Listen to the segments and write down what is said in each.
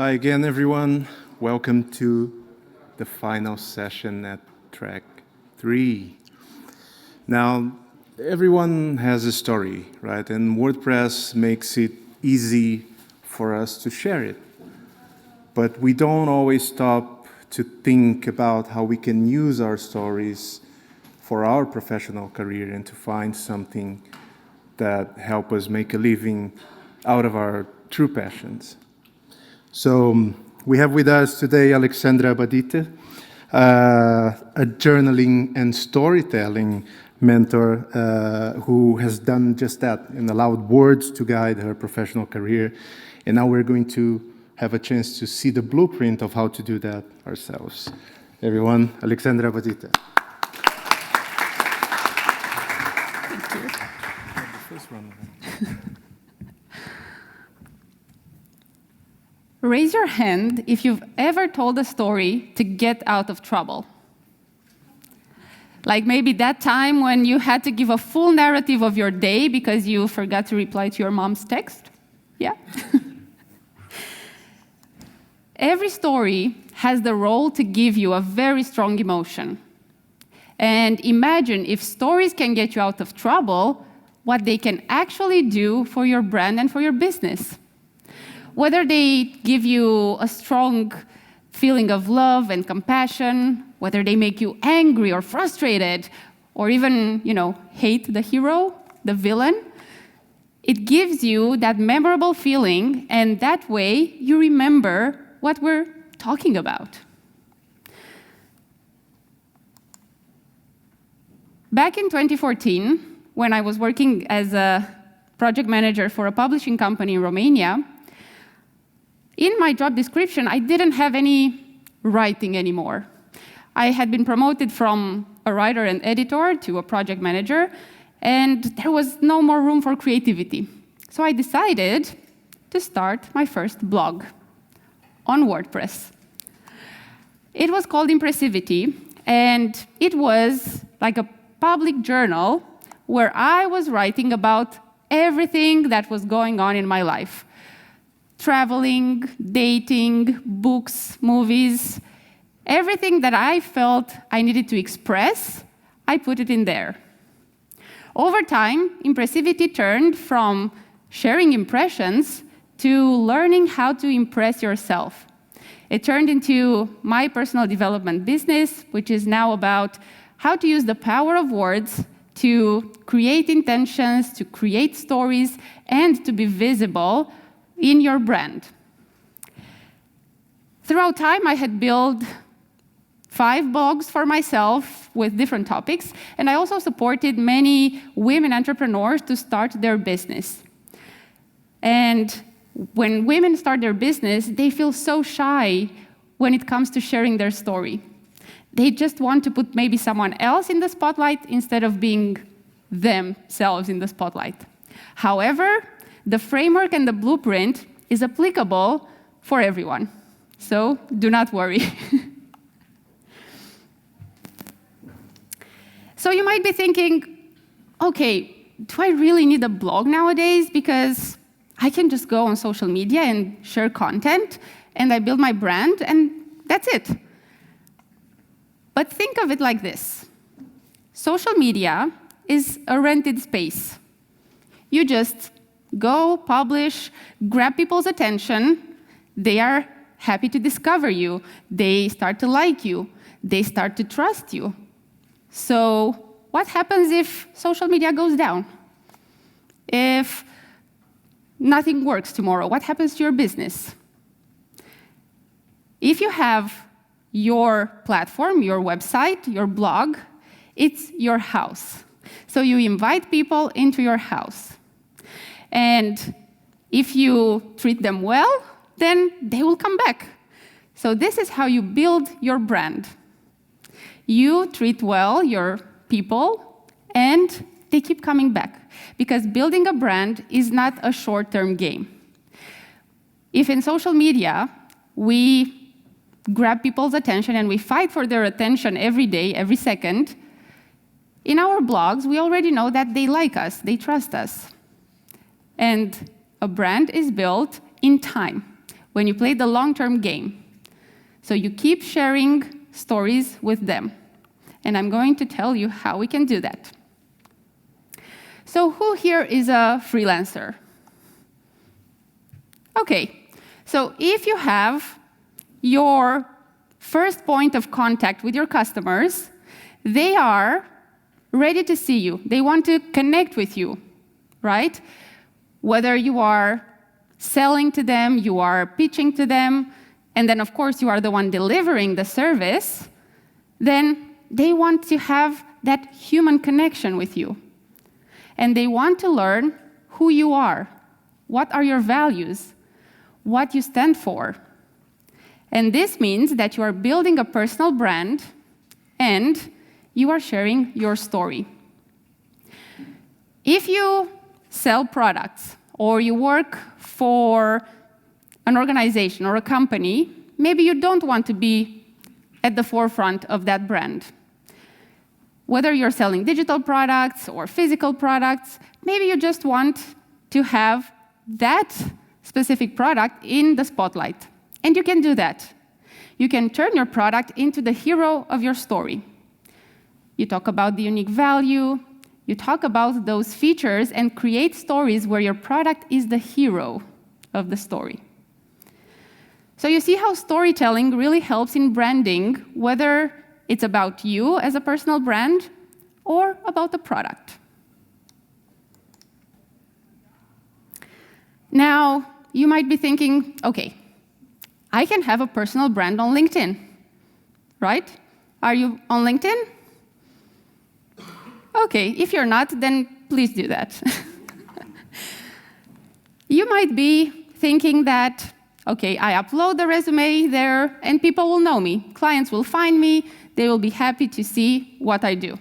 Hi again, everyone. Welcome to the final session at track 3. Now, everyone has a story, right? And WordPress makes it easy for us to share it. But we don't always stop to think about how we can use our stories for our professional career and to find something that help us make a living out of our true passions. So we have with us today Alexandra Badite, a journaling and storytelling mentor who has done just that and allowed words to guide her professional career. And now we're going to have a chance to see the blueprint of how to do that ourselves. Everyone, Alexandra Badite. Thank you. The first one. Raise your hand if you've ever told a story to get out of trouble. Like maybe that time when you had to give a full narrative of your day because you forgot to reply to your mom's text? Yeah? Every story has the role to give you a very strong emotion. And imagine if stories can get you out of trouble, what they can actually do for your brand and for your business. Whether they give you a strong feeling of love and compassion, whether they make you angry or frustrated, or even, hate the hero, the villain, it gives you that memorable feeling, and that way you remember what we're talking about. Back in 2014, when I was working as a project manager for a publishing company in Romania, in my job description, I didn't have any writing anymore. I had been promoted from a writer and editor to a project manager, and there was no more room for creativity. So I decided to start my first blog on WordPress. It was called Impressivity, and it was like a public journal where I was writing about everything that was going on in my life. Traveling, dating, books, movies, everything that I felt I needed to express, I put it in there. Over time, Impressivity turned from sharing impressions to learning how to impress yourself. It turned into my personal development business, which is now about how to use the power of words to create intentions, to create stories, and to be visible in your brand. Throughout time, I had built 5 blogs for myself with different topics, and I also supported many women entrepreneurs to start their business. And when women start their business, they feel so shy when it comes to sharing their story. They just want to put maybe someone else in the spotlight instead of being themselves in the spotlight. However, the framework and the blueprint is applicable for everyone. So do not worry. So you might be thinking, okay, do I really need a blog nowadays? Because I can just go on social media and share content, and I build my brand, and that's it. But think of it like this. Social media is a rented space. You just go, publish, grab people's attention. They are happy to discover you. They start to like you. They start to trust you. So what happens if social media goes down? If nothing works tomorrow, what happens to your business? If you have your platform, your website, your blog, it's your house. So you invite people into your house. And if you treat them well, then they will come back. So this is how you build your brand. You treat well your people, and they keep coming back. Because building a brand is not a short-term game. If in social media we grab people's attention and we fight for their attention every day, every second, in our blogs, we already know that they like us, they trust us. And a brand is built in time. when you play the long-term game. So you keep sharing stories with them. And I'm going to tell you how we can do that. So who here is a freelancer? Okay, so if you have your first point of contact with your customers, they are ready to see you. They want to connect with you, right? Whether you are selling to them, you are pitching to them, and then, of course, you are the one delivering the service, then they want to have that human connection with you. And they want to learn who you are, what are your values, what you stand for. And this means that you are building a personal brand and you are sharing your story. If you sell products or you work for an organization or a company, maybe you don't want to be at the forefront of that brand. Whether you're selling digital products or physical products, maybe you just want to have that specific product in the spotlight. And you can do that. You can turn your product into the hero of your story. You talk about the unique value, you talk about those features, and create stories where your product is the hero of the story. So you see how storytelling really helps in branding, whether it's about you as a personal brand or about the product. Now, you might be thinking, okay, I can have a personal brand on LinkedIn, right? Are you on LinkedIn? Okay, if you're not, then please do that. You might be thinking that, okay, I upload the resume there and people will know me. Clients will find me, they will be happy to see what I do.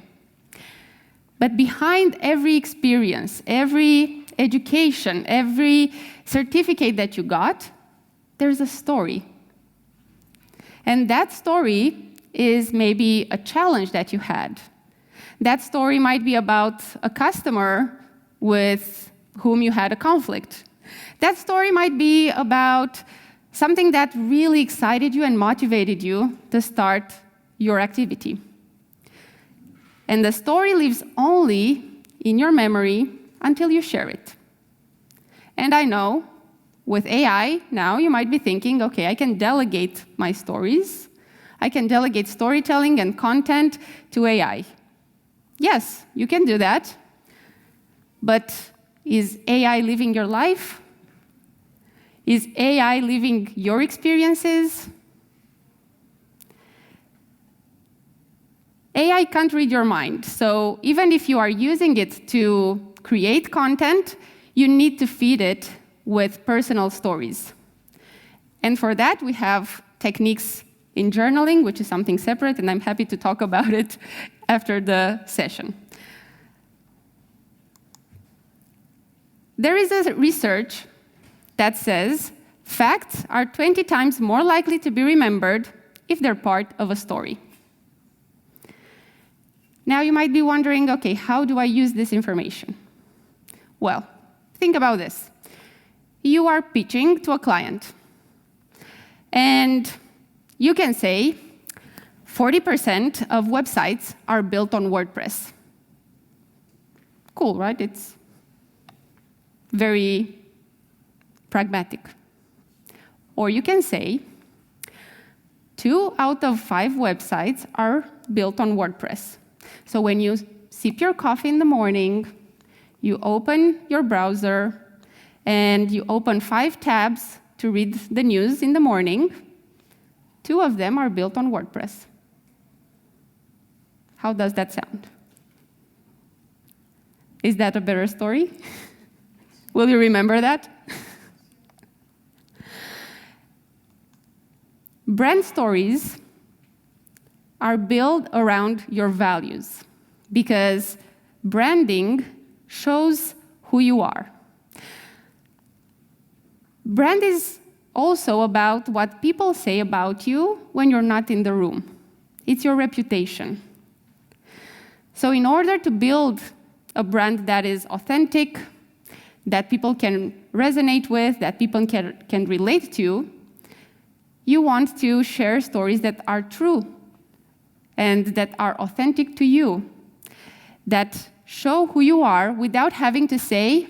But behind every experience, every education, every certificate that you got, there's a story. And that story is maybe a challenge that you had. That story might be about a customer with whom you had a conflict. That story might be about something that really excited you and motivated you to start your activity. And the story lives only in your memory until you share it. And I know, with AI, now you might be thinking, okay, I can delegate my stories. I can delegate storytelling and content to AI. Yes, you can do that. But is AI living your life? Is AI living your experiences? AI can't read your mind, so even if you are using it to create content, you need to feed it with personal stories. And for that, we have techniques in journaling, which is something separate, and I'm happy to talk about it after the session. There is a research that says facts are 20 times more likely to be remembered if they're part of a story. Now you might be wondering, okay, how do I use this information? Well, think about this. You are pitching to a client, and you can say 40% of websites are built on WordPress. Cool, right? It's very pragmatic. Or you can say 2 out of 5 websites are built on WordPress. So when you sip your coffee in the morning, you open your browser, and you open 5 tabs to read the news in the morning, 2 of them are built on WordPress. How does that sound? Is that a better story? Will you remember that? Brand stories are built around your values because branding shows who you are. Brand is also about what people say about you when you're not in the room. It's your reputation. So in order to build a brand that is authentic, that people can resonate with, that people can relate to, you want to share stories that are true and that are authentic to you, that show who you are without having to say,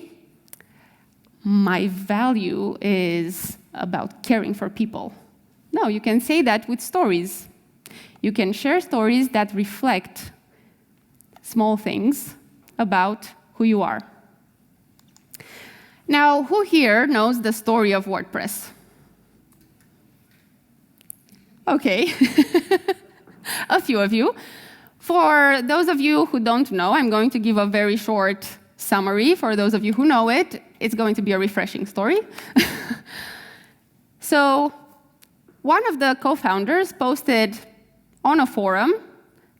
my value is about caring for people. No, you can say that with stories. You can share stories that reflect small things about who you are. Now, who here knows the story of WordPress? Okay, a few of you. For those of you who don't know, I'm going to give a very short summary. For those of you who know it, it's going to be a refreshing story. So, one of the co-founders posted on a forum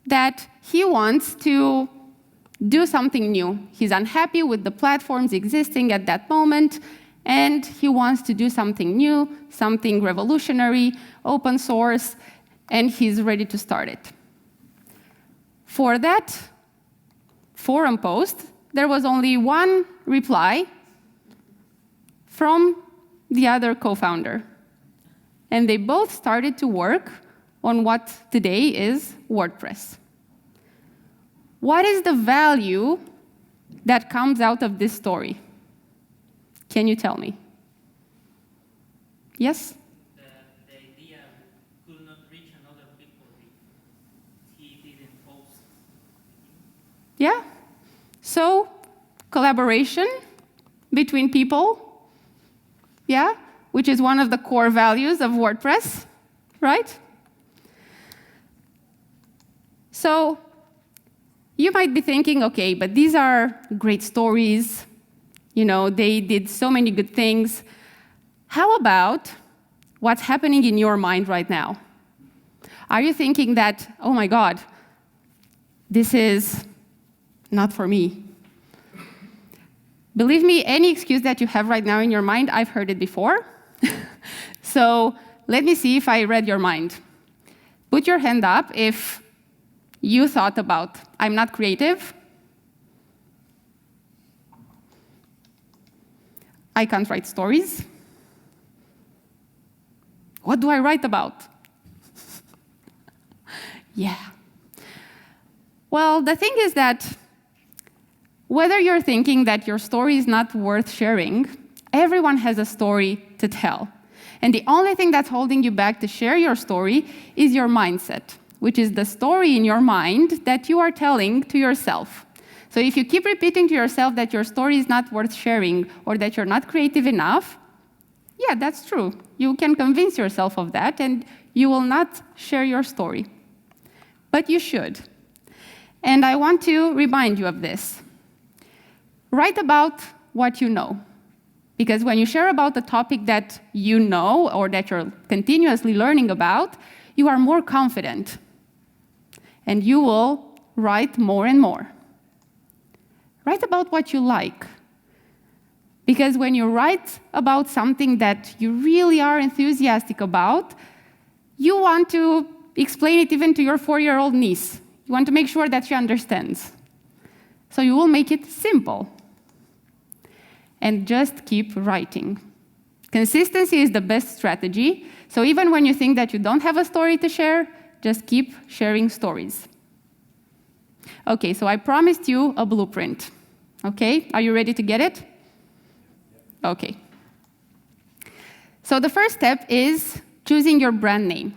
that he wants to do something new. He's unhappy with the platforms existing at that moment, and he wants to do something new, something revolutionary, open source, and he's ready to start it. For that forum post, there was only one reply from the other co-founder. And they both started to work on what today is WordPress. What is the value that comes out of this story? Can you tell me? Yes? The idea could not reach another people if he didn't post. Yeah? So, collaboration between people, yeah? Which is one of the core values of WordPress, right? So, you might be thinking, okay, but these are great stories. You know, they did so many good things. How about what's happening in your mind right now? Are you thinking that, oh my God, this is not for me? Believe me, any excuse that you have right now in your mind, I've heard it before. So let me see if I read your mind. Put your hand up if you thought about, I'm not creative. I can't write stories. What do I write about? Yeah. Well, the thing is that whether you're thinking that your story is not worth sharing, everyone has a story to tell. And the only thing that's holding you back to share your story is your mindset, which is the story in your mind that you are telling to yourself. So if you keep repeating to yourself that your story is not worth sharing or that you're not creative enough, yeah, that's true. You can convince yourself of that, and you will not share your story. But you should. And I want to remind you of this. Write about what you know. Because when you share about the topic that you know or that you're continuously learning about, you are more confident. And you will write more and more. Write about what you like. Because when you write about something that you really are enthusiastic about, you want to explain it even to your 4-year-old niece. You want to make sure that she understands. So you will make it simple. And just keep writing. Consistency is the best strategy. So even when you think that you don't have a story to share, just keep sharing stories. Okay, so I promised you a blueprint. Okay, are you ready to get it? Okay. So the first step is choosing your brand name.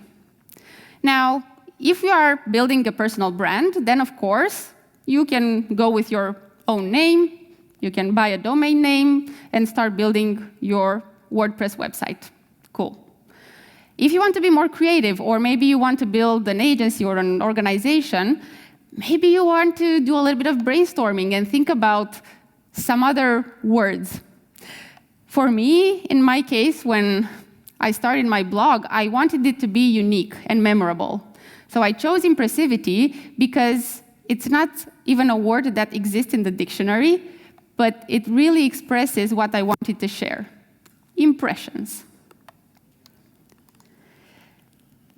Now, if you are building a personal brand, then of course, you can go with your own name. You can buy a domain name and start building your WordPress website. Cool. If you want to be more creative, or maybe you want to build an agency or an organization, maybe you want to do a little bit of brainstorming and think about some other words. For me, in my case, when I started my blog, I wanted it to be unique and memorable. So I chose impressivity because it's not even a word that exists in the dictionary, but it really expresses what I wanted to share. Impressions.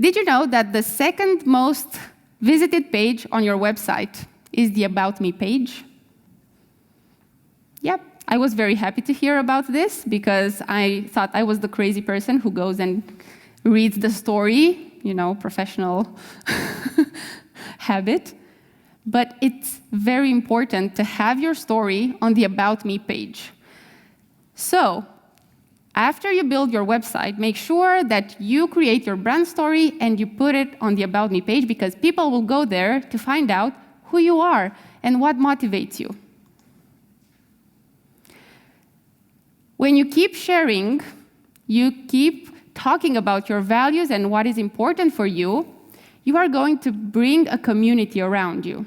Did you know that the second most visited page on your website is the About Me page? Yep, I was very happy to hear about this because I thought I was the crazy person who goes and reads the story, professional habit. But it's very important to have your story on the About Me page. So, after you build your website, make sure that you create your brand story and you put it on the About Me page, because people will go there to find out who you are and what motivates you. When you keep sharing, you keep talking about your values and what is important for you, you are going to bring a community around you.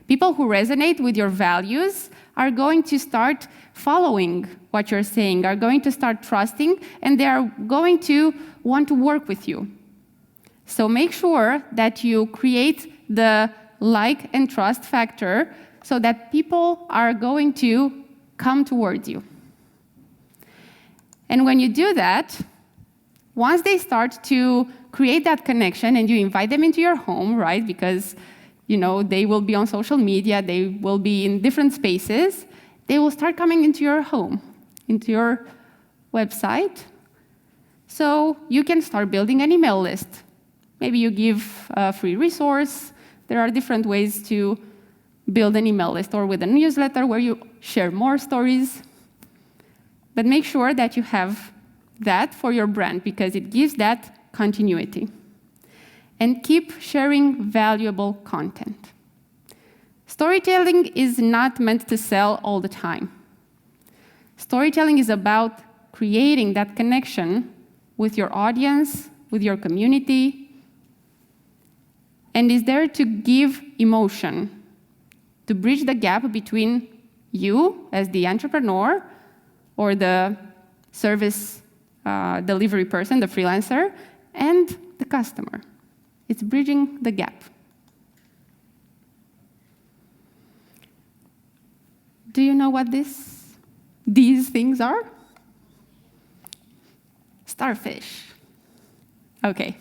People who resonate with your values are going to start following what you're saying, are going to start trusting, and they are going to want to work with you. So make sure that you create the like and trust factor so that people are going to come towards you. And when you do that, once they start to create that connection and you invite them into your home, right? Because they will be on social media, they will be in different spaces, they will start coming into your home, into your website. So you can start building an email list. Maybe you give a free resource. There are different ways to build an email list, or with a newsletter where you share more stories. But make sure that you have that for your brand, because it gives that continuity. And keep sharing valuable content. Storytelling is not meant to sell all the time. Storytelling is about creating that connection with your audience, with your community, and is there to give emotion, to bridge the gap between you as the entrepreneur or the service delivery person, the freelancer, and the customer. It's bridging the gap. Do you know what these things are? Starfish. Okay.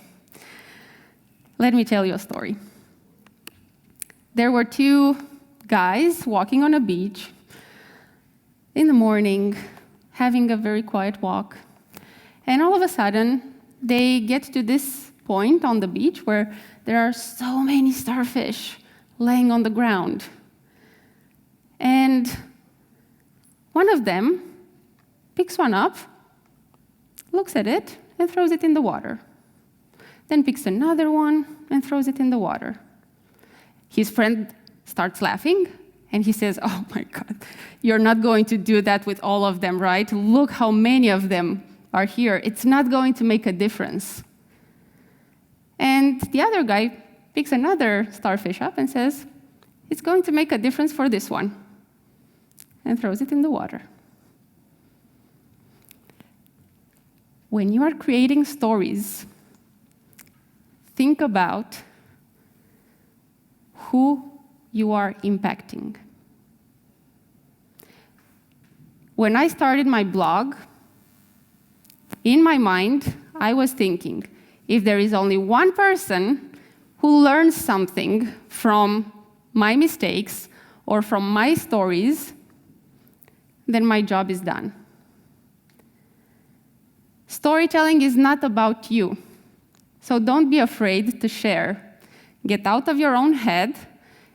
Let me tell you a story. There were two guys walking on a beach in the morning, having a very quiet walk. And all of a sudden, they get to this point on the beach where there are so many starfish laying on the ground. And one of them picks one up, looks at it, and throws it in the water. Then picks another one and throws it in the water. His friend starts laughing, and he says, "Oh my God, you're not going to do that with all of them, right? Look how many of them are here. It's not going to make a difference." And the other guy picks another starfish up and says, "It's going to make a difference for this one," and throws it in the water. When you are creating stories, think about who you are impacting. When I started my blog, in my mind, I was thinking, if there is only one person who learns something from my mistakes or from my stories, then my job is done. Storytelling is not about you, so don't be afraid to share. Get out of your own head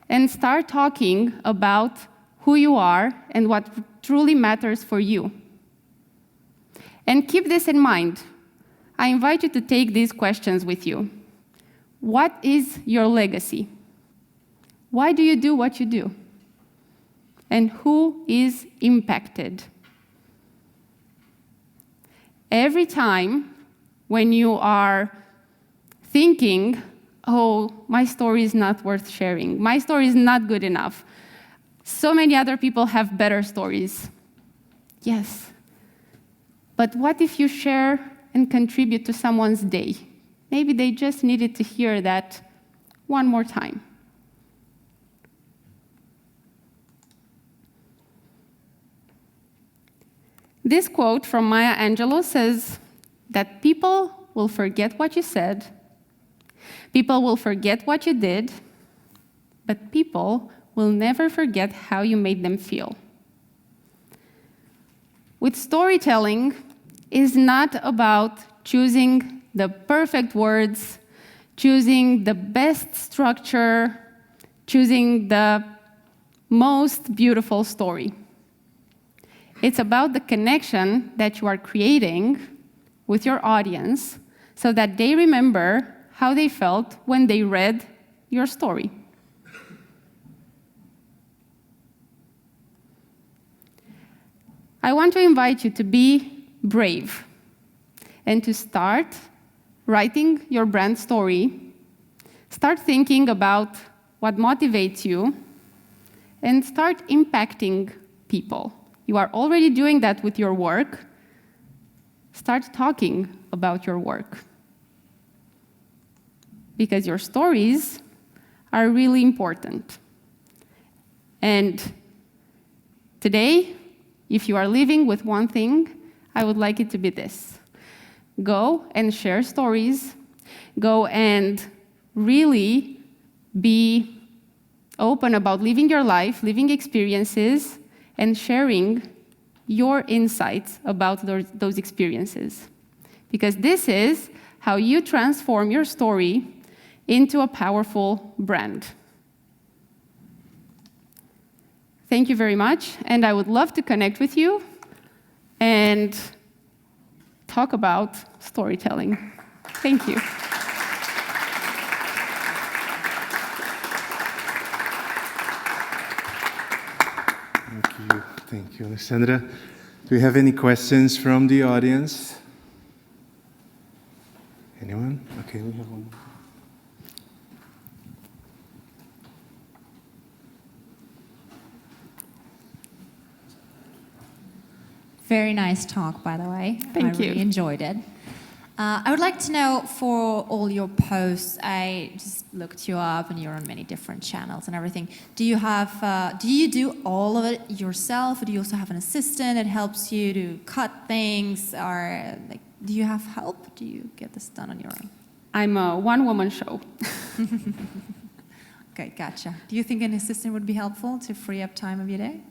and start talking about who you are and what truly matters for you. And keep this in mind. I invite you to take these questions with you. What is your legacy? Why do you do what you do? And who is impacted? Every time when you are thinking, "Oh, my story is not worth sharing. My story is not good enough. So many other people have better stories." Yes. But what if you share and contribute to someone's day? Maybe they just needed to hear that one more time. This quote from Maya Angelou says that people will forget what you said, people will forget what you did, but people will never forget how you made them feel. With storytelling, is not about choosing the perfect words, choosing the best structure, choosing the most beautiful story. It's about the connection that you are creating with your audience so that they remember how they felt when they read your story. I want to invite you to be brave and to start writing your brand story. Start thinking about what motivates you and start impacting people. You are already doing that with your work. Start talking about your work. Because your stories are really important. And today, if you are living with one thing, I would like it to be this. Go and share stories. Go and really be open about living your life, living experiences, and sharing your insights about those experiences. Because this is how you transform your story into a powerful brand. Thank you very much, and I would love to connect with you and talk about storytelling. Thank you. Thank you, Alessandra. Do we have any questions from the audience? Anyone? Okay, we have one. Very nice talk, by the way. Thank you. I really enjoyed it. I would like to know, for all your posts, I just looked you up and you're on many different channels and everything. Do you do all of it yourself, or do you also have an assistant that helps you to cut things, or like, do you have help? Do you get this done on your own? I'm a one-woman show. Okay, gotcha. Do you think an assistant would be helpful to free up time of your day?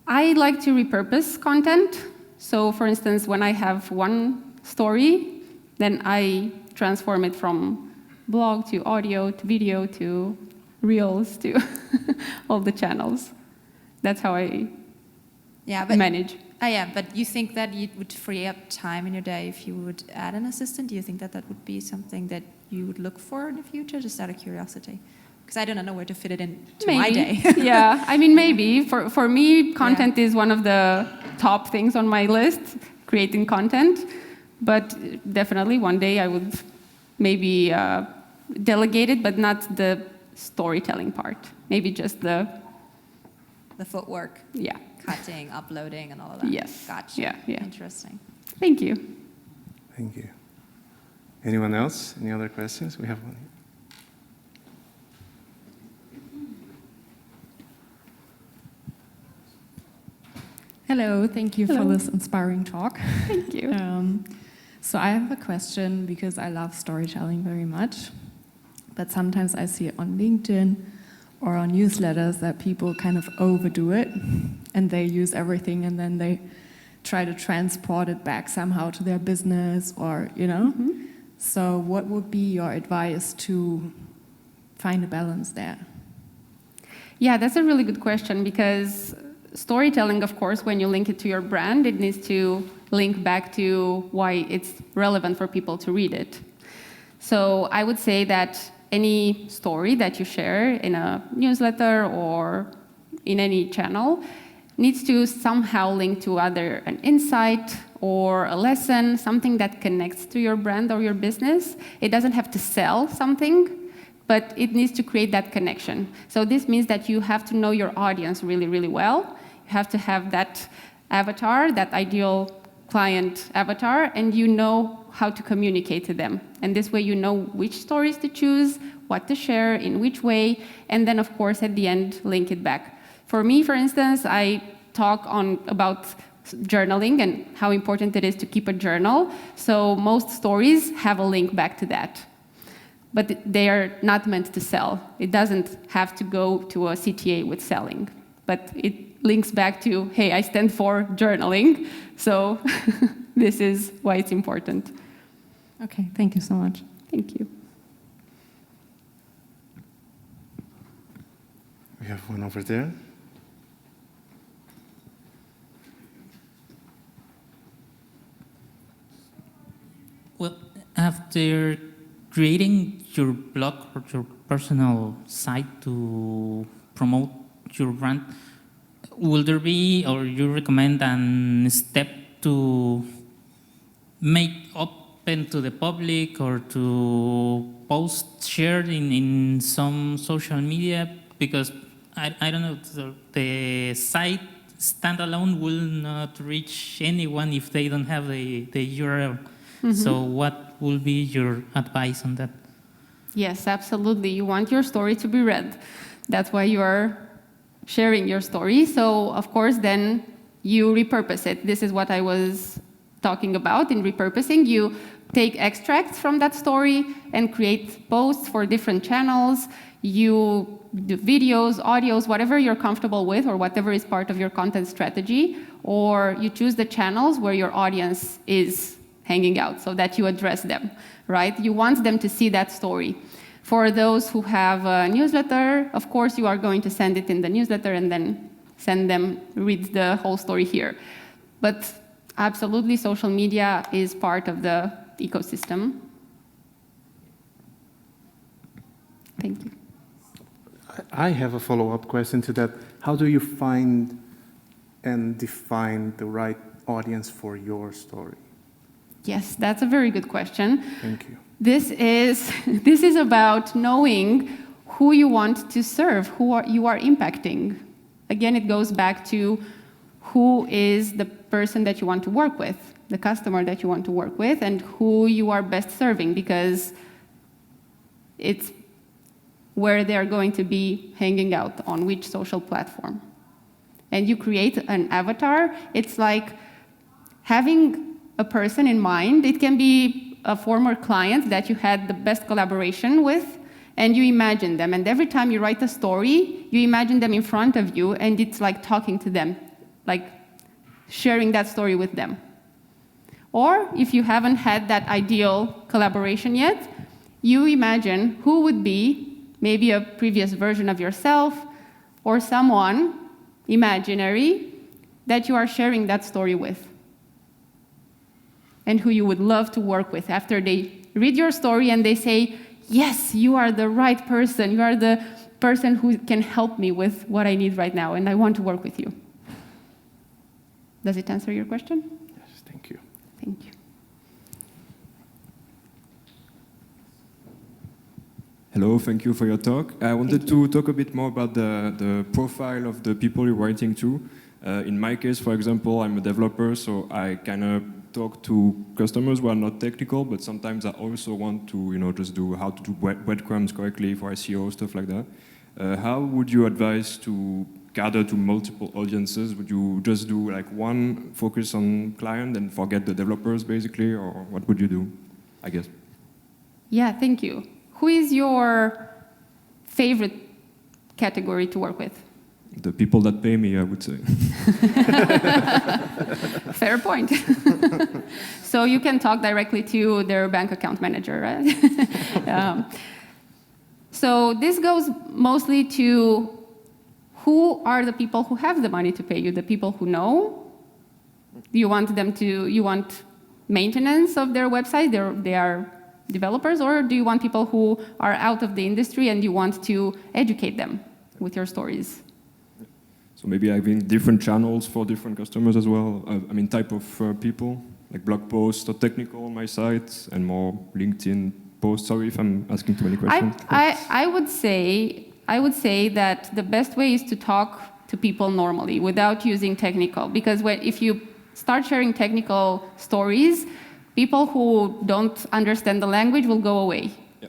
I like to repurpose content. So, for instance, when I have one story, then I transform it from blog to audio to video to reels to all the channels. That's how I manage. Yeah, but you think that it would free up time in your day if you would add an assistant? Do you think that that would be something that you would look for in the future, just out of curiosity? Because I don't know where to fit it into my day. Yeah, I mean, maybe. For me, content is one of the top things on my list, creating content. But definitely one day I would maybe delegate it, but not the storytelling part. Maybe just the footwork. Yeah. Cutting, uploading, and all of that. Yes. Gotcha. Yeah. Interesting. Thank you. Thank you. Anyone else? Any other questions? We have one here. Hello, thank you for this inspiring talk. Thank you. So I have a question, because I love storytelling very much, but sometimes I see it on LinkedIn or on newsletters that people kind of overdo it, and they use everything and then they try to transport it back somehow to their business, or, you know? Mm-hmm. So what would be your advice to find a balance there? Yeah, that's a really good question, because storytelling, of course, when you link it to your brand, it needs to link back to why it's relevant for people to read it. So I would say that any story that you share in a newsletter or in any channel needs to somehow link to either an insight or a lesson, something that connects to your brand or your business. It doesn't have to sell something, but it needs to create that connection. So this means that you have to know your audience really, really well. You have to have that avatar, that ideal client avatar, and you know how to communicate to them. And this way you know which stories to choose, what to share, in which way, and then, of course, at the end, link it back. For me, for instance, I talk about journaling and how important it is to keep a journal. So most stories have a link back to that. But they are not meant to sell. It doesn't have to go to a CTA with selling. But it links back to, hey, I stand for journaling, so this is why it's important. Okay, thank you so much. Thank you. We have one over there. Well, after creating your blog or your personal site to promote your brand, will there be, or you recommend a step to make open to the public or to post, share in some social media? Because I don't know, the site standalone will not reach anyone if they don't have the URL. So what will be your advice on that? Yes, absolutely. You want your story to be read. That's why you are sharing your story. So, of course, then you repurpose it. This is what I was talking about in repurposing. You take extracts from that story and create posts for different channels. You do videos, audios, whatever you're comfortable with or whatever is part of your content strategy, or you choose the channels where your audience is hanging out so that you address them, right? You want them to see that story. For those who have a newsletter, of course, you are going to send it in the newsletter and then send them read the whole story here. But absolutely, social media is part of the ecosystem. Thank you. I have a follow-up question to that. How do you find and define the right audience for your story? Yes, that's a very good question. Thank you. This is about knowing who you want to serve, you are impacting. Again, it goes back to who is the person that you want to work with, the customer that you want to work with, and who you are best serving, because it's where they're going to be hanging out, on which social platform. And you create an avatar. It's like having a person in mind. It can be a former client that you had the best collaboration with, and you imagine them. And every time you write a story, you imagine them in front of you, and it's like talking to them, like sharing that story with them. Or if you haven't had that ideal collaboration yet, you imagine who would be maybe a previous version of yourself or someone imaginary that you are sharing that story with, and who you would love to work with after they read your story and they say, yes, you are the right person. You are the person who can help me with what I need right now, and I want to work with you. Does it answer your question? Yes, thank you. Thank you. Hello, thank you for your talk. I wanted to talk a bit more about the profile of the people you're writing to. In my case, for example, I'm a developer, so I kind of talk to customers who are not technical, but sometimes I also want to, just do how to do breadcrumbs correctly for SEO, stuff like that. How would you advise to gather to multiple audiences? Would you just do like one focus on client and forget the developers, basically, or what would you do, I guess? Yeah, thank you. Who is your favorite category to work with? The people that pay me, I would say. Fair point. So you can talk directly to their bank account manager, right? So this goes mostly to who are the people who have the money to pay you, the people who know. You want maintenance of their website, they are developers, or do you want people who are out of the industry and you want to educate them with your stories? So maybe having different channels for different customers as well. Type of people, like blog posts or technical on my site, and more LinkedIn posts. Sorry if I'm asking too many questions. I would say that the best way is to talk to people normally without using technical, because if you start sharing technical stories, people who don't understand the language will go away. Yeah.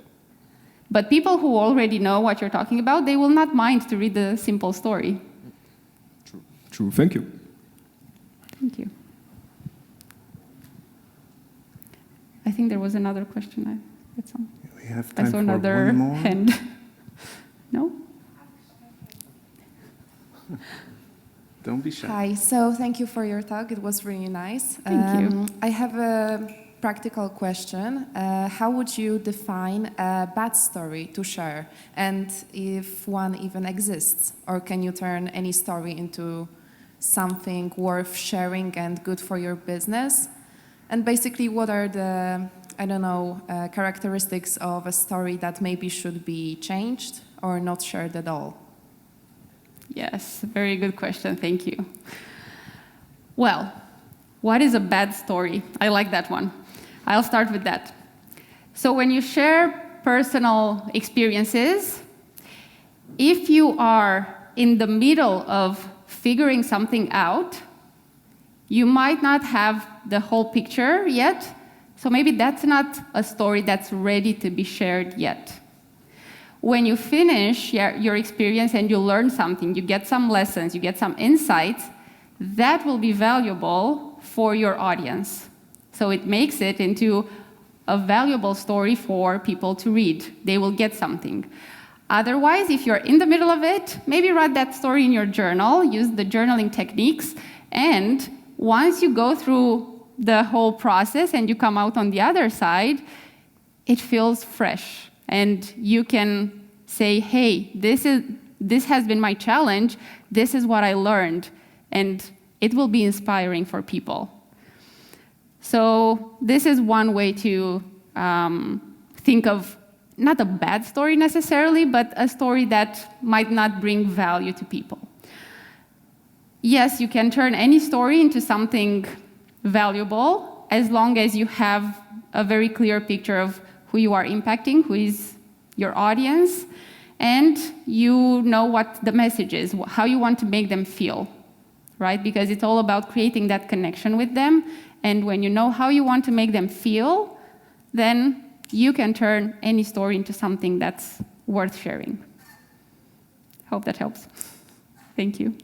But people who already know what you're talking about, they will not mind to read the simple story. True. Thank you. Thank you. I think there was another question. We have I time saw for another one more. hand. No? Don't be shy. Hi, so thank you for your talk. It was really nice. Thank you. I have a practical question. How would you define a bad story to share? And if one even exists? Or can you turn any story into something worth sharing and good for your business? And basically, what are the, I don't know, characteristics of a story that maybe should be changed or not shared at all? Yes, very good question. Thank you. Well, what is a bad story? I like that one. I'll start with that. So when you share personal experiences, if you are in the middle of figuring something out, you might not have the whole picture yet, so maybe that's not a story that's ready to be shared yet. When you finish your experience and you learn something, you get some lessons, you get some insights, that will be valuable for your audience. So it makes it into a valuable story for people to read. They will get something. Otherwise, if you're in the middle of it, maybe write that story in your journal, use the journaling techniques, and once you go through the whole process and you come out on the other side, it feels fresh. And you can say, hey, this has been my challenge, this is what I learned, and it will be inspiring for people. So this is one way to think of not a bad story necessarily, but a story that might not bring value to people. Yes, you can turn any story into something valuable as long as you have a very clear picture of who you are impacting, who is your audience, and you know what the message is, how you want to make them feel, right? Because it's all about creating that connection with them, and when you know how you want to make them feel, then you can turn any story into something that's worth sharing. Hope that helps. Thank you.